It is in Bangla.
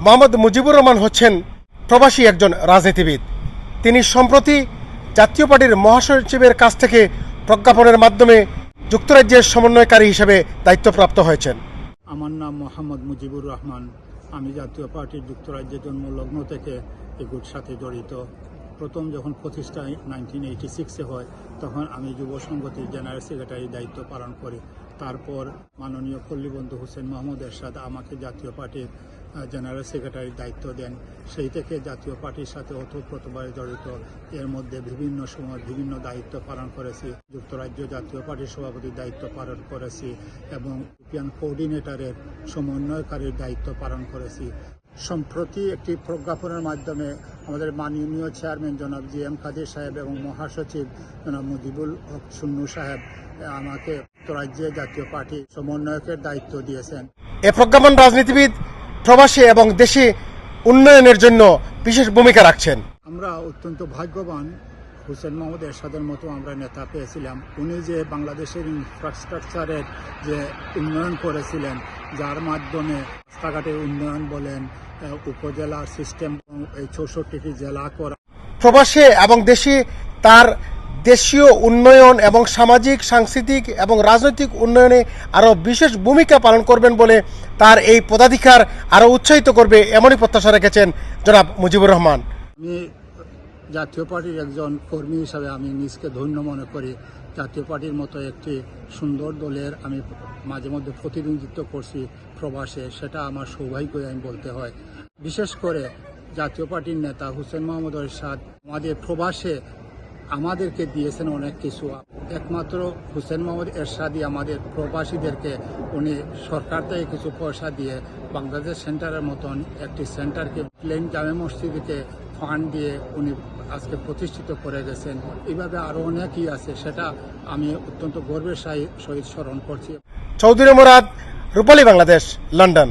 মোহাম্মদ মুজিবুর রহমান হচ্ছেন প্রবাসী একজন রাজনীতিবিদ। তিনি সম্প্রতি জাতীয় পার্টির মহাসচিবের কাছ থেকে প্রজ্ঞাপনের মাধ্যমে যুক্তরাজ্যের সমন্বয়কারী হিসেবে দায়িত্বপ্রাপ্ত হয়েছেন। আমার নাম মোহাম্মদ মুজিবুর রহমান। আমি জাতীয় পার্টির যুক্তরাজ্যের জন্মলগ্ন থেকে এগুলোর সাথে জড়িত। প্রথম যখন প্রতিষ্ঠা 1986-এ হয়, তখন আমি যুব সংগতির জেনারেল সেক্রেটারির দায়িত্ব পালন করি। তারপর মাননীয় পল্লীবন্ধু হোসেন মোহাম্মদ এরশাদ আমাকে জাতীয় পার্টির জেনারেল সেক্রেটারির দায়িত্ব দেন। সেই থেকে জাতীয় পার্টির সাথে ওতপ্রোতভাবে জড়িত। এর মধ্যে বিভিন্ন সময় বিভিন্ন দায়িত্ব পালন করেছি। যুক্তরাজ্য জাতীয় পার্টির সভাপতির দায়িত্ব পালন করেছি এবং ইউরোপিয়ান কোঅর্ডিনেটরের সমন্বয়কারীর দায়িত্ব পালন করেছি। সম্প্রতি একটি প্রজ্ঞাপনের মাধ্যমে আমাদের মাননীয় চেয়ারম্যান জনাব GM কাদের সাহেব এবং মহাসচিব জনাব মুজিবুল হক সুন্নু সাহেব আমাকে যুক্তরাজ্যের জাতীয় পার্টি সমন্বয়কের দায়িত্ব দিয়েছেন। এ প্রজ্ঞাপন রাজনীতিবিদ প্রবাসী এবং দেশে উন্নয়নের জন্য বিশেষ ভূমিকা রাখছেন। আমরা অত্যন্ত ভাগ্যবান, হোসেন মোহাম্মদ এরশাদের মতো আমরা নেতা পেয়েছিলাম। উনি যে বাংলাদেশের ইনফ্রাস্ট্রাকচারের যে উন্নয়ন করেছিলেন, যার মাধ্যমে রাস্তাঘাটের উন্নয়ন বলেন, উপজেলার সিস্টেম, এই 64টি জেলা করা। প্রবাসে এবং দেশে তার দেশীয় উন্নয়ন এবং সামাজিক, সাংস্কৃতিক এবং রাজনৈতিক উন্নয়নে আরও বিশেষ ভূমিকা পালন করবেন বলে তার এই পদাধিকার আরও উৎসাহিত করবে, এমনই প্রত্যাশা রেখেছেন জনাব মুজিবুর রহমান। আমি জাতীয় পার্টির একজন কর্মী হিসাবে আমি নিজকে ধন্য মনে করি। জাতীয় পার্টির মতো একটি সুন্দর দলের আমি মাঝে মধ্যে প্রতিনিধিত্ব করছি প্রবাসে, সেটা আমার সৌভাগ্যই আমি বলতে হয়। বিশেষ করে জাতীয় পার্টির নেতা হোসেন মোহাম্মদ এরশাদ আমাদের প্রবাসে আমাদেরকে দিয়েছেন অনেক কিছু। একমাত্র হোসেন মোহাম্মদ এরশাদই আমাদের প্রবাসীদেরকে উনি সরকার থেকে কিছু পয়সা দিয়ে বাংলাদেশ সেন্টারের মতন একটি সেন্টারকে প্লেন জামে মসজিদকে ফান্ড দিয়ে উনি আজকে প্রতিষ্ঠিত করে গেছেন। এইভাবে আরও অনেকই আছে, সেটা আমি অত্যন্ত গর্বের সহিত স্মরণ করছি। চৌধুরী মুরাদ, রূপালী বাংলাদেশ, লন্ডন।